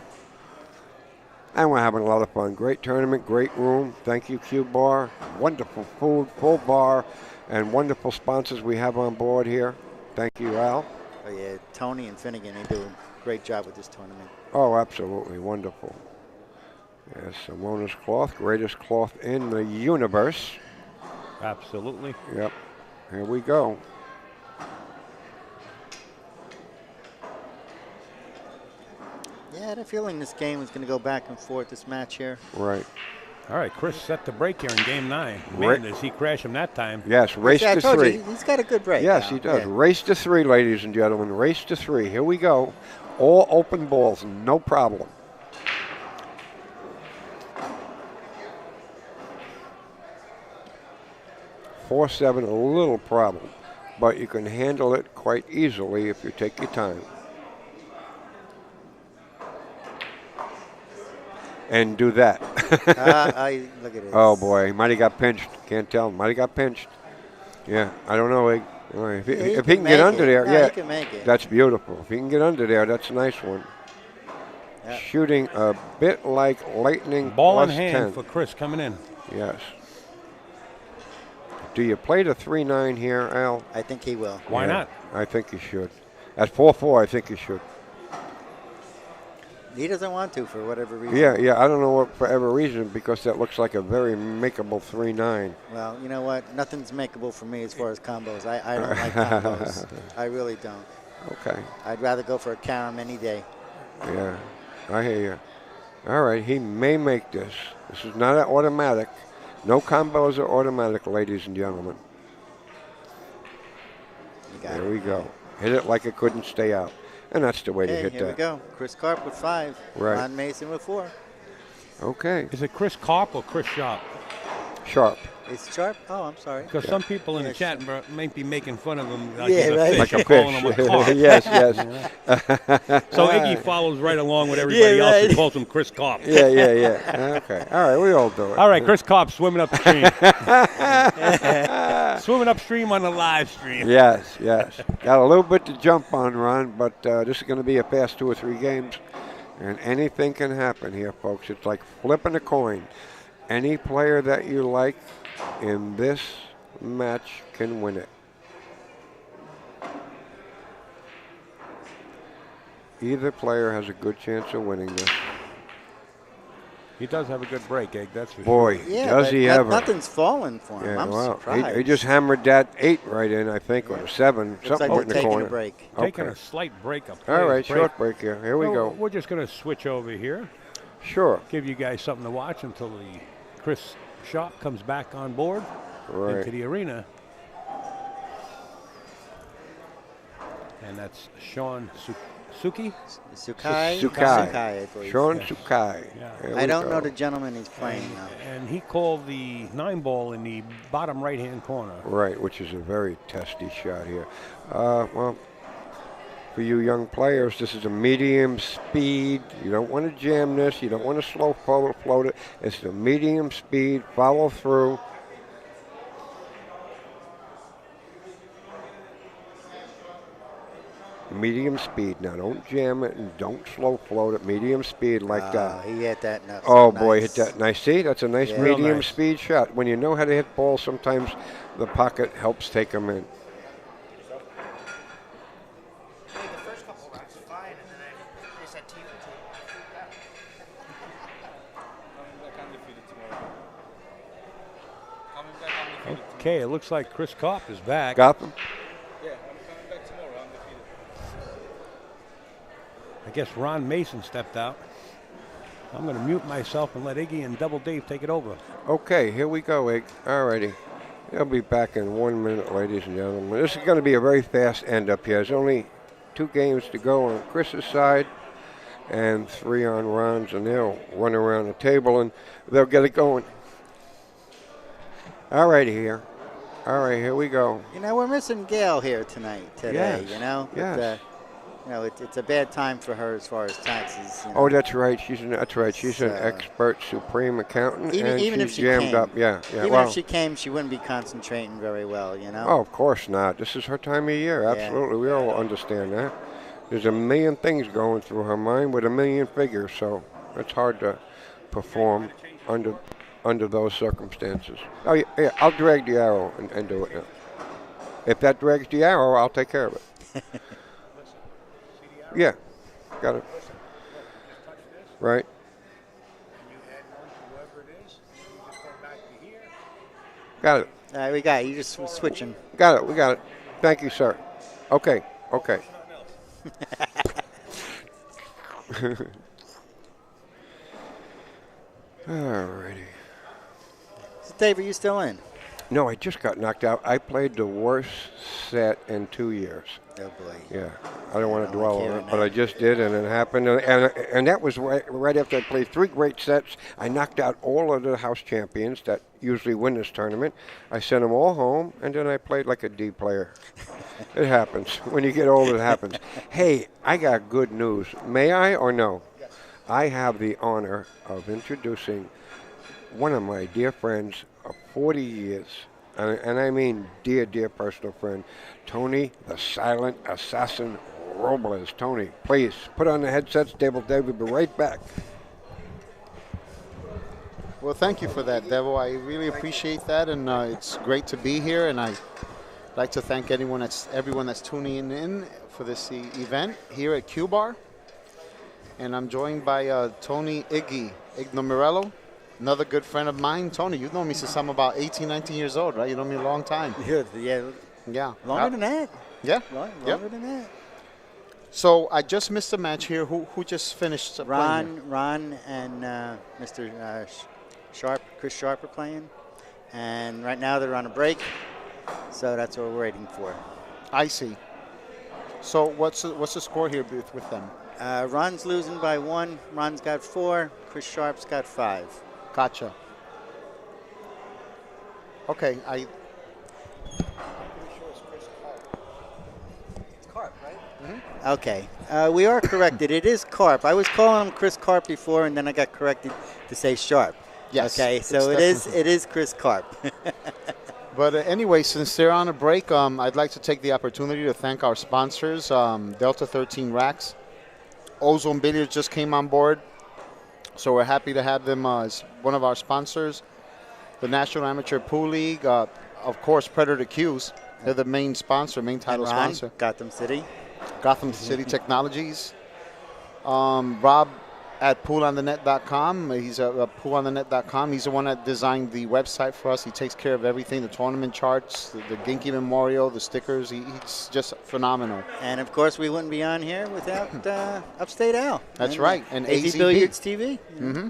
And we're having a lot of fun. Great tournament, great room. Thank you, Q Bar. Wonderful food, full bar, and wonderful sponsors we have on board here. Thank you, Al. Oh, yeah. Tony and Finnegan, they do a great job with this tournament. Oh, absolutely. Wonderful. Yes, Simona's cloth, greatest cloth in the universe. Absolutely. Yep. Here we go. Yeah, I had a feeling this game was going to go back and forth, this match here. Right. All right, Chris set the break here in game 9. Man, Right. does he crash him that time. Yes, race See, I to told 3. you, he's got a good break. Yes, now. he does. Yeah. Race to 3, ladies and gentlemen. Race to 3. Here we go. All open balls, no problem. Four, 7, a little problem, but you can handle it quite easily if you take your time. And do that. Look at it. Oh boy, might have got pinched. Can't tell. Might have got pinched. Yeah, I don't know. If he can get under there, No, yeah, he can make it. that's beautiful. If he can get under there, that's a nice one. Yep. Shooting a bit like lightning. Ball in plus hand 10. for Chris coming in. Yes. Do you play the 3-9 here, Al? I think he will. Why Yeah, not? I think you should. At 4-4, I think you should. He doesn't want to for whatever reason. Yeah, I don't know what for every reason, because that looks like a very makeable 3-9. Well, you know what? Nothing's makeable for me as far as combos. I don't like combos. I really don't. Okay. I'd rather go for a carom any day. Yeah, I hear you. All right, he may make this. This is not an automatic. No combos are automatic, ladies and gentlemen. You got There it. we go. Hit it like it couldn't stay out. And that's the way to Okay, hit here that. we go. Chris Karp with 5. Right. Ron Mason with 4. Okay. Is it Chris Karp or Chris Sharp? Sharp. It's Sharp? Oh, I'm sorry. Because some people in the Yes. chat might be making fun of him like Yeah, he's a right. fish, Like a or calling him a fish. carp. Yes, yes. So Iggy follows right along with everybody Yeah, else right. and calls him Chris Karp. Yeah, yeah, yeah. Okay. All right, we all do it. All right, Chris Karp swimming upstream. Swimming upstream on the live stream. Yes, yes. Got a little bit to jump on, Ron, but this is going to be a fast 2 or 3 games. And anything can happen here, folks. It's like flipping a coin. Any player that you like in this match can win it. Either player has a good chance of winning this. He does have a good break, Egg, that's for Boy, sure. Yeah, does but he ever. Nothing's fallen for him. Yeah, I'm well, surprised. he just hammered that 8 right in, I think, or 7. Looks Something like right in they're the taking corner. a break. Taking Okay. a slight break up. All right, break. short break here. Here we So go. We're just going to switch over here, Sure. give you guys something to watch until the Chris Sharp comes back on board into Right. the arena. And that's Sean Suki. Sukai? Sukai. I believe. Sean Yes. Sukai. Yeah. Here I we don't go. know the gentleman he's playing now. And he called the 9-ball in the bottom right-hand corner. Right, which is a very testy shot here. Well, for you young players, this is a medium speed. You don't want to jam this. You don't want to slow float it. It's a medium speed, follow through. Medium speed. Now, don't jam it and don't slow float it. Medium speed like that. He hit that. No, Oh, so boy, nice. hit that nice. See, that's a nice Yeah. Real medium nice. speed shot. When you know how to hit balls, sometimes the pocket helps take them in. The first couple rounds fine, and then they said T for two. Okay, it looks like Chris Karp is back. Got them? I guess Ron Mason stepped out. I'm going to mute myself and let Iggy and Double Dave take it over. Okay, here we go, Ig. All righty. They'll be back in 1 minute, ladies and gentlemen. This is going to be a very fast end up here. There's only 2 games to go on Chris's side and 3 on Ron's, and they'll run around the table and they'll get it going. All righty here. All right, here we go. You know, we're missing Gail here today. Yes, You know, yes. But, you know, it's a bad time for her as far as taxes. You know. Oh, that's right. She's an So- expert supreme accountant, Even- and even she's if she jammed came. up. Yeah, yeah. Even well, if she came, she wouldn't be concentrating very well. You know. oh, of course not. This is her time of year. Yeah. Absolutely, we all understand that. There's a million things going through her mind with a million figures, so it's hard to perform under those circumstances. Oh yeah, yeah, I'll drag the arrow and do it now. If that drags the arrow, I'll take care of it. Yeah, got it. Right. Got it. All right, we got it. You just switching. Got it. We got it. Thank you, sir. Okay. Okay. Alrighty. So Dave, are you still in? No, I just got knocked out. I played the worst set in 2 years. Oh boy. Yeah, I don't want I to don't dwell like on it, hearing but I just did, and it happened. And that was right after I played 3 great sets. I knocked out all of the house champions that usually win this tournament. I sent them all home, and then I played like a D player. It happens. When you get old, it happens. Hey, I got good news. May I or no? I have the honor of introducing one of my dear friends of 40 years, and I mean dear, dear personal friend, Tony the Silent Assassin Robles. Tony, please put on the headsets. Dave will be right back. Well, thank you for that, Devo. I really appreciate that, and it's great to be here. And I'd like to thank everyone that's tuning in for this event here at Q Bar. And I'm joined by Tony Igno Morello, another good friend of mine. Tony, you've known me since I'm about 18, 19 years old, right? You know me a long time. Yeah. Yeah. Longer than that. Yeah. Longer than that. So I just missed a match here. Who just finished playing here? Ron and Mr. Sharp, Chris Sharp are playing, and right now they're on a break, so that's what we're waiting for. I see. So what's the score here with them? Ron's losing by 1. Ron's got 4. Chris Sharp's got 5. Gotcha. Okay, It's Karp, right? Mm-hmm. Okay. We are corrected. It is Karp. I was calling him Chris Karp before, and then I got corrected to say Sharp. Yes. Okay, so it is Chris Karp. But anyway, since they're on a break, I'd like to take the opportunity to thank our sponsors, Delta 13 Racks. Ozone Billiards just came on board, so we're happy to have them as one of our sponsors. The National Amateur Pool League, of course, Predator Q's. They're the main sponsor, main title sponsor. Gotham City. Gotham City Technologies. Rob at poolonthenet.com. He's poolonthenet.com. He's the one that designed the website for us. He takes care of everything, the tournament charts, the Ginky Memorial, the stickers. He's just phenomenal. And, of course, we wouldn't be on here without Upstate Al. That's right. And AZBtv TV. Mm-hmm.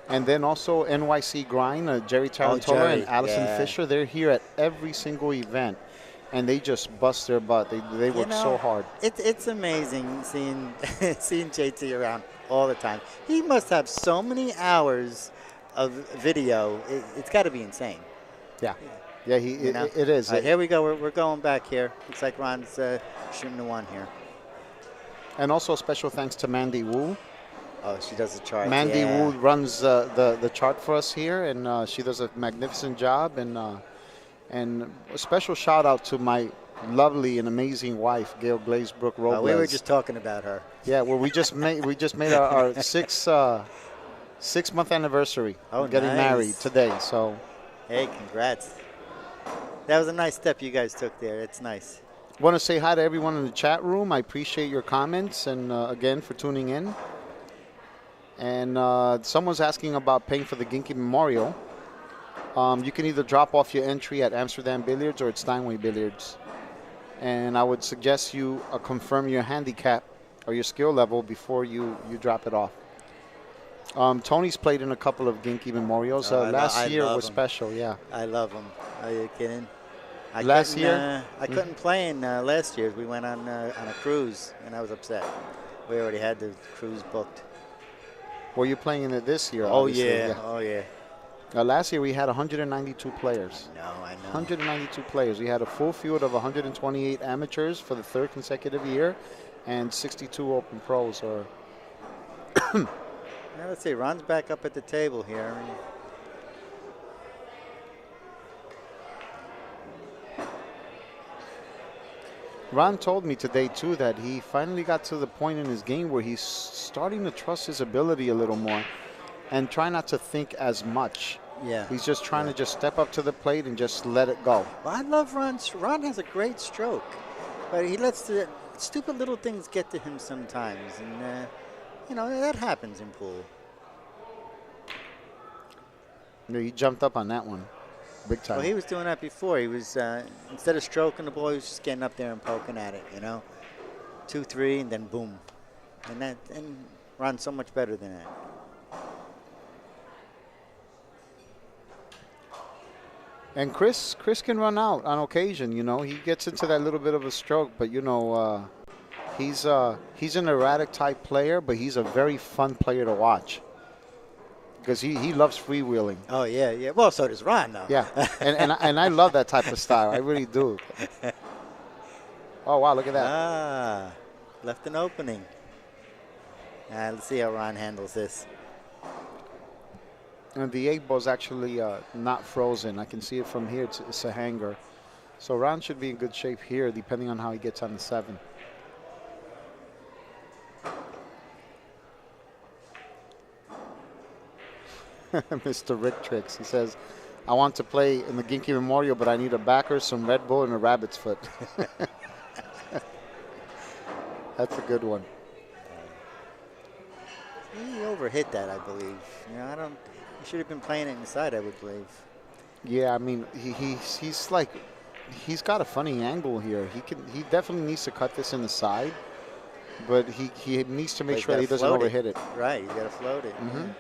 And then also NYC Grind, Jerry Tarantola and Allison Fisher. They're here at every single event, and they just bust their butt. They work so hard. It's amazing seeing seeing JT around all the time. He must have so many hours of video. It's got to be insane. Yeah. Yeah, it is. Right, here we go. We're going back here. Looks like Ron's shooting the one here. And also special thanks to Mandy Wu. Oh, she does the chart. Mandy Wu runs the chart for us here, and she does a magnificent job. And a special shout out to my lovely and amazing wife, Gail Glazebrook Robles. We were just talking about her. Yeah, well, we just made our 6 month anniversary. Oh, getting married today. So, hey, congrats. That was a nice step you guys took there. It's nice. Want to say hi to everyone in the chat room. I appreciate your comments and again for tuning in. And someone's asking about paying for the Ginky Memorial. You can either drop off your entry at Amsterdam Billiards or at Steinway Billiards. And I would suggest you confirm your handicap or your skill level before you drop it off. Tony's played in a couple of Ginky Memorials. Last year was special, yeah. I love them. Are you kidding? Last year? I couldn't play in last year. We went on a cruise, and I was upset. We already had the cruise booked. Were you playing in it this year? Oh, yeah. Oh, yeah. Last year we had 192 players. No, I know. 192 players. We had a full field of 128 amateurs for the third consecutive year and 62 open pros. Now, let's see. Ron's back up at the table here. Ron told me today, too, that he finally got to the point in his game where he's starting to trust his ability a little more and try not to think as much. Yeah. He's just trying to just step up to the plate and just let it go. Well, I love Ron. Ron has a great stroke, but he lets the stupid little things get to him sometimes. And, that happens in pool. He jumped up on that one. Big time. Well, he was doing that before. He was, instead of stroking the ball, he was just getting up there and poking at it, 2-3, and then boom. And Ron's so much better than that. And Chris can run out on occasion, He gets into that little bit of a stroke, but, he's an erratic type player, but he's a very fun player to watch. Because he loves freewheeling. Oh, yeah. Well, so does Ron, though. Yeah, and I love that type of style. I really do. Oh, wow, look at that. Left an opening. Let's see how Ron handles this. And the 8 ball is actually not frozen. I can see it from here. It's a hanger. So Ron should be in good shape here, depending on how he gets on the 7. Mr. Rick Tricks. He says, I want to play in the Ginky Memorial, but I need a backer, some Red Bull, and a rabbit's foot. That's a good one. He overhit that, I believe. He should have been playing it inside, I would believe. Yeah, I mean, he's got a funny angle here. He definitely needs to cut this in the side, but he needs to make sure that he doesn't overhit it. Right, he's got to float it. Mm-hmm. Yeah.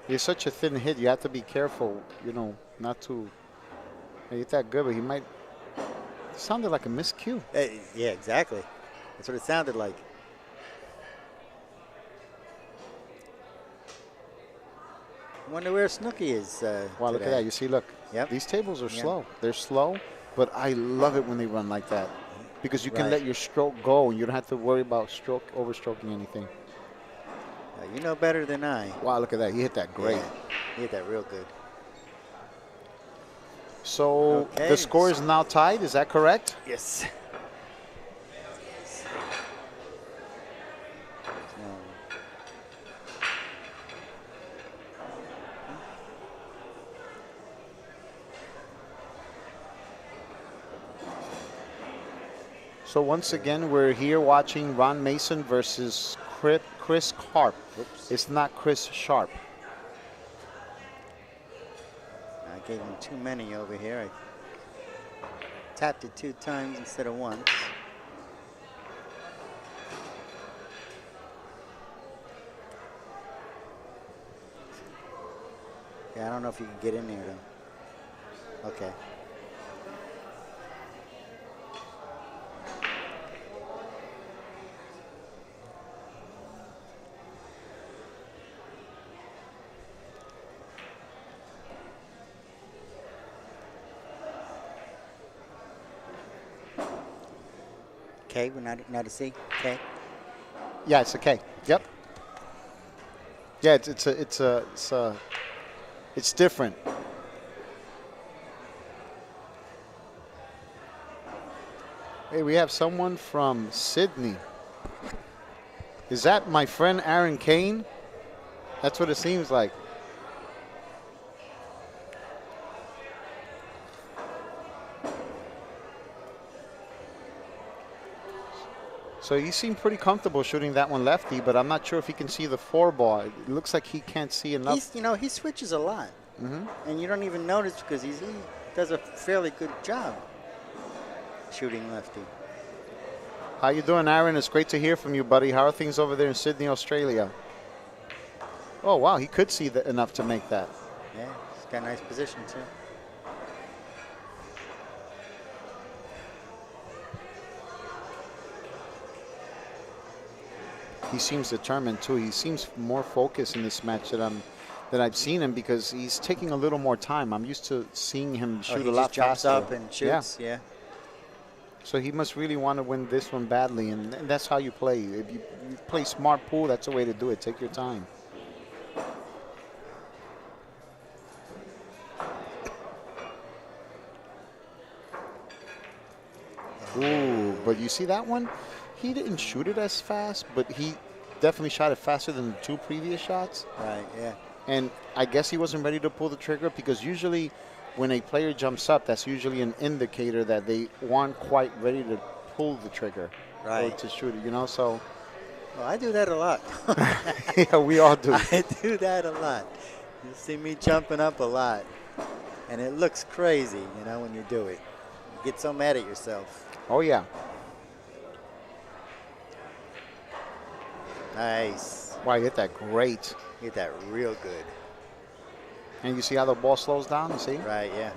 He's such a thin hit. You have to be careful, not to hit that good. But he might. It sounded like a miscue. Yeah, exactly. That's what it sounded like. Wonder where Snooki is. Wow, look at today. that. You see, look. Yep. These tables are Yep. slow. They're slow, but I love it when they run like that because you can Right. let your stroke go and you don't have to worry about overstroking anything. You know better than I. Wow, look at that. He hit that great. Yeah, he hit that real good. So Okay. the score is now tied. Is that correct? Yes. So once again, we're here watching Ron Mason versus Chris Karp. Whoops. It's not Chris Sharp. I gave him too many over here. I tapped it 2 times instead of once. Yeah, I don't know if you can get in there though. Okay. K, we're not a C. K. Yeah, it's a K. Yep. Yeah, it's different. Hey, we have someone from Sydney. Is that my friend Aaron Kane? That's what it seems like. So he seemed pretty comfortable shooting that one lefty, but I'm not sure if he can see the 4-ball. It looks like he can't see enough. He switches a lot, and you don't even notice because he does a fairly good job shooting lefty. How you doing, Aaron? It's great to hear from you, buddy. How are things over there in Sydney, Australia? Oh, wow, he could see enough to make that. Yeah, he's got a nice position too. He seems determined too. He seems more focused in this match that I've seen him because he's taking a little more time. I'm used to seeing him shoot a lot just jumps faster. up and shoots. Yeah. So he must really want to win this one badly, and that's how you play. If you play smart pool, that's the way to do it. Take your time. Ooh, but you see that one? He didn't shoot it as fast, but he definitely shot it faster than the 2 previous shots. Right, yeah. And I guess he wasn't ready to pull the trigger because usually when a player jumps up, that's usually an indicator that they weren't quite ready to pull the trigger or to shoot it, you know? So, well, I do that a lot. yeah, we all do. I do that a lot. You see me jumping up a lot, and it looks crazy, you know, when you do it. You get so mad at yourself. Oh, yeah. Nice. Wow, you hit that great. You hit that real good. And you see how the ball slows down, you see? Right, yeah.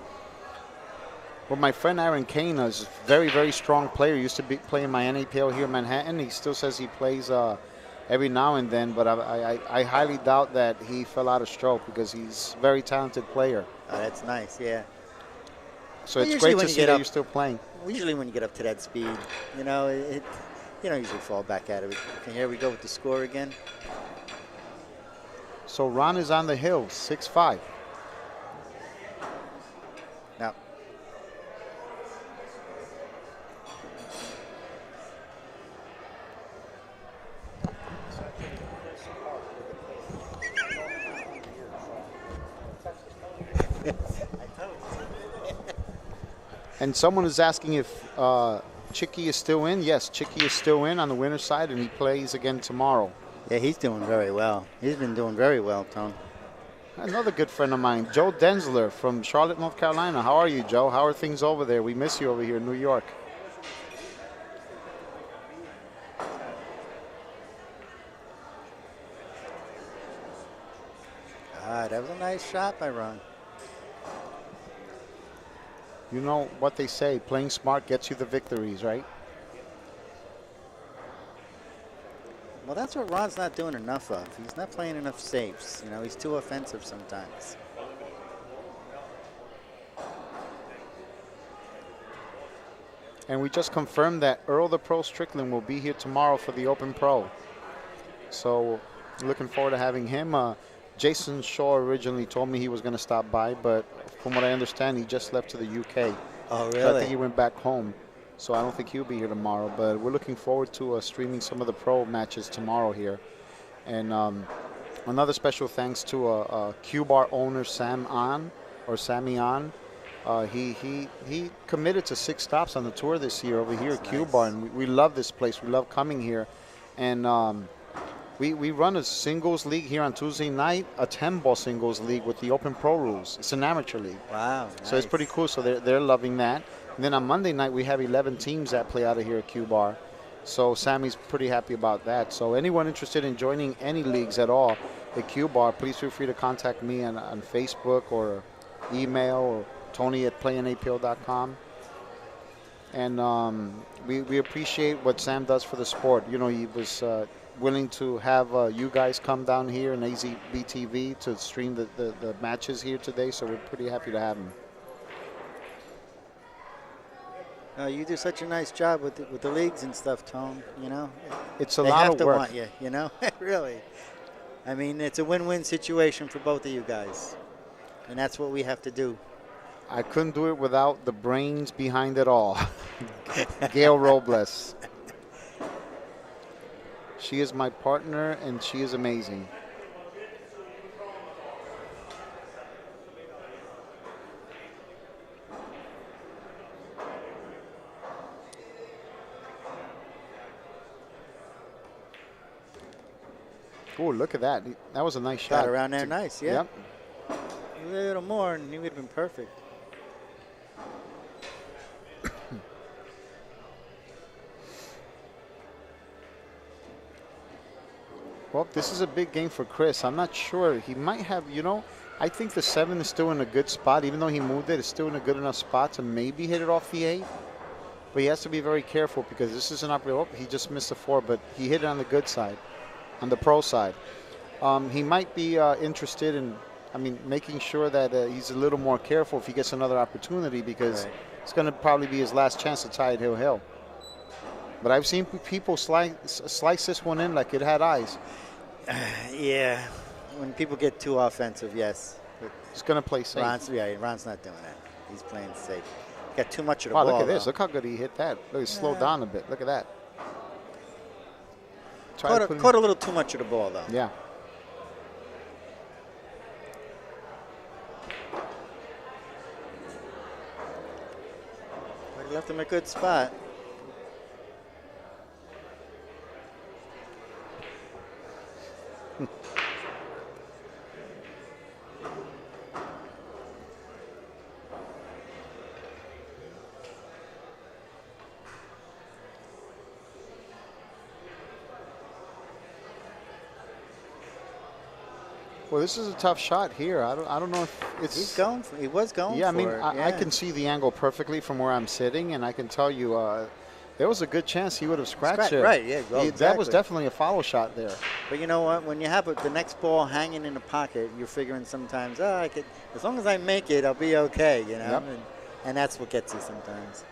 Well, my friend Aaron Kane is a very, very strong player. Used to be playing my NAPL here in Manhattan. He still says he plays every now and then, but I highly doubt that he fell out of stroke because he's a very talented player. Oh, that's nice, yeah. So Well, it's usually great when to you see get that up- you're still playing. Usually when you get up to that speed, you know, you don't usually fall back out of it. Okay, here we go with the score again. So Ron is on the hill, 6-5. Now, And someone is asking if Chicky is still in. Yes, Chicky is still in on the winner's side, and he plays again tomorrow. yeah, he's doing very well. He's been doing very well, Tone. Another good friend of mine, Joe Densler from Charlotte, North Carolina. How are you, Joe? How are things over there? We miss you over here in New York. Ah, that was a nice shot by Ron. You know what they say, playing smart gets you the victories, right? Well, that's what Ron's not doing enough of. He's not playing enough safes. You know, he's too offensive sometimes. And we just confirmed that Earl the Pro Strickland will be here tomorrow for the Open Pro. So looking forward to having him. Jason Shaw originally told me he was going to stop by, but from what I understand, he just left to the UK. Oh, really? So I think he went back home. So I don't think he'll be here tomorrow, but we're looking forward to streaming some of the pro matches tomorrow here. And another special thanks to Q-Bar owner Sammy On. He committed to 6 stops on the tour this year over here at Q-Bar, and we love this place. We love coming here. And we run a singles league here on Tuesday night, a 10-ball singles league with the Open Pro rules. It's an amateur league. Wow, So it's pretty cool. So they're loving that. And then on Monday night, we have 11 teams that play out of here at Q-Bar. So Sammy's pretty happy about that. So anyone interested in joining any leagues at all at Q-Bar, please feel free to contact me on Facebook or email or Tony@playinapl.com. And we appreciate what Sam does for the sport. You know, he was willing to have you guys come down here in AZBtv to stream the matches here today. So we're pretty happy to have him. You do such a nice job with the leagues and stuff, Tone. You know, it's a they lot have of to work. want you. You know, really. I mean, it's a win-win situation for both of you guys, and that's what we have to do. I couldn't do it without the brains behind it all. Gail Robles. She is my partner, and she is amazing. Oh, look at that. That was a nice shot. Got around there nice, yeah. Yep. A little more, and he would have been perfect. Well, this is a big game for Chris. I'm not sure. He might have, you know, I think the 7 is still in a good spot. Even though he moved it, it's still in a good enough spot to maybe hit it off the 8. But he has to be very careful because this is an opportunity. Oh, he just missed a 4, but he hit it on the good side, on the pro side. He might be interested in, making sure that he's a little more careful if he gets another opportunity because it's going to probably be his last chance to tie it hill. But I've seen people slice this one in like it had eyes. Yeah, when people get too offensive, yes. He's going to play safe. Ron's not doing that. He's playing safe. Got too much of the ball. ball. Look at this. Though. Look how good he hit that. Look, he slowed down a bit. Look at that. Caught a little too much of the ball, though. Yeah. But he left him a good spot. Well, this is a tough shot here. I don't know if it's. He was going. Yeah, for it. I can see the angle perfectly from where I'm sitting, and I can tell you, there was a good chance he would have scratched it. Right? Yeah, well, That was definitely a follow shot there. But you know what? When you have the next ball hanging in the pocket, you're figuring sometimes, I could, as long as I make it, I'll be okay. You know, and that's what gets you sometimes.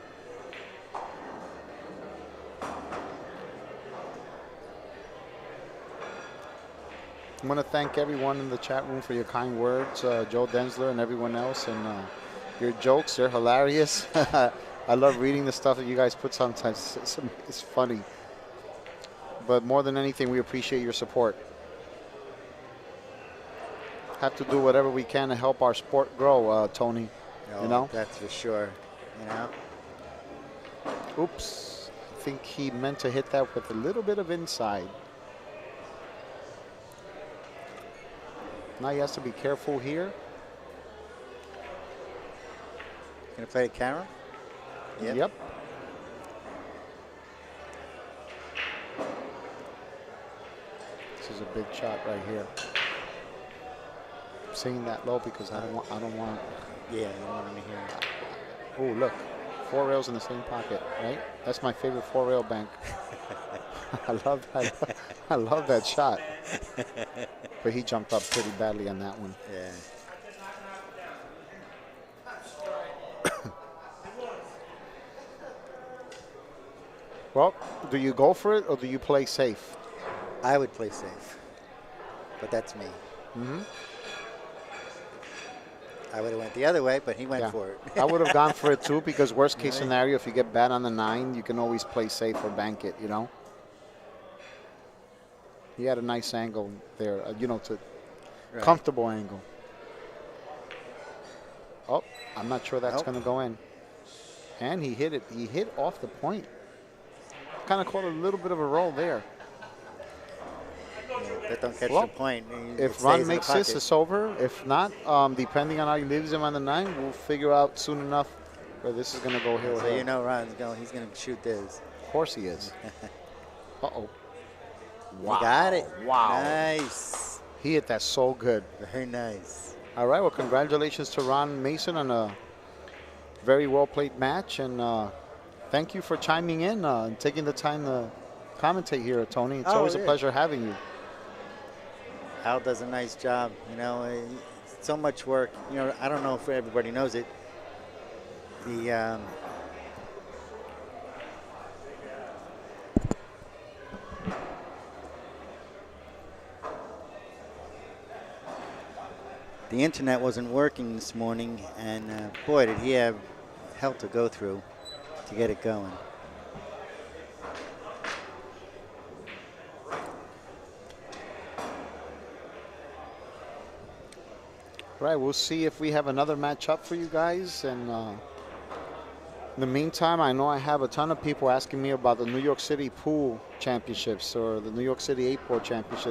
I want to thank everyone in the chat room for your kind words, Joe Densler and everyone else, and your jokes, they're hilarious. I love reading the stuff that you guys put sometimes. It's funny. But more than anything, we appreciate your support. Have to do whatever we can to help our sport grow, Tony. Oh, you know? That's for sure. You know? Oops. I think he meant to hit that with a little bit of inside. Now he has to be careful here. Gonna play the camera? Yep. This is a big shot right here. I'm saying that low because I don't want. Yeah, you don't want him to hear it. Oh, look, 4 rails in the same pocket, right? That's my favorite 4-rail bank. I love that. I love that shot. But he jumped up pretty badly on that one. Yeah. Well, do you go for it or do you play safe? I would play safe, but that's me. Mm-hmm. I would have went the other way, but he went for it. I would have gone for it too, because worst case scenario, if you get bad on the 9, you can always play safe or bank it, you know? He had a nice angle there, you know, to comfortable angle. Oh, I'm not sure that's going to go in. And he hit it. He hit off the point. Kind of caught a little bit of a roll there. That don't catch the point. If Ron makes this, it's over. If not, depending on how he leaves him on the 9, we'll figure out soon enough where this is going to go here. So you know Ron's going. He's going to shoot this. Of course he is. Uh-oh. Wow. He got it. Wow. Nice. He hit that so good. Very nice. All right. Well, congratulations to Ron Mason on a very well-played match. And thank you for chiming in and taking the time to commentate here, Tony. It's always a pleasure having you. Al does a nice job. You know, so much work. You know, I don't know if everybody knows it. The internet wasn't working this morning, and boy, did he have hell to go through to get it going. Right, we'll see if we have another match up for you guys. And in the meantime, I know I have a ton of people asking me about the New York City Pool Championships or the New York City 8-Ball Championships.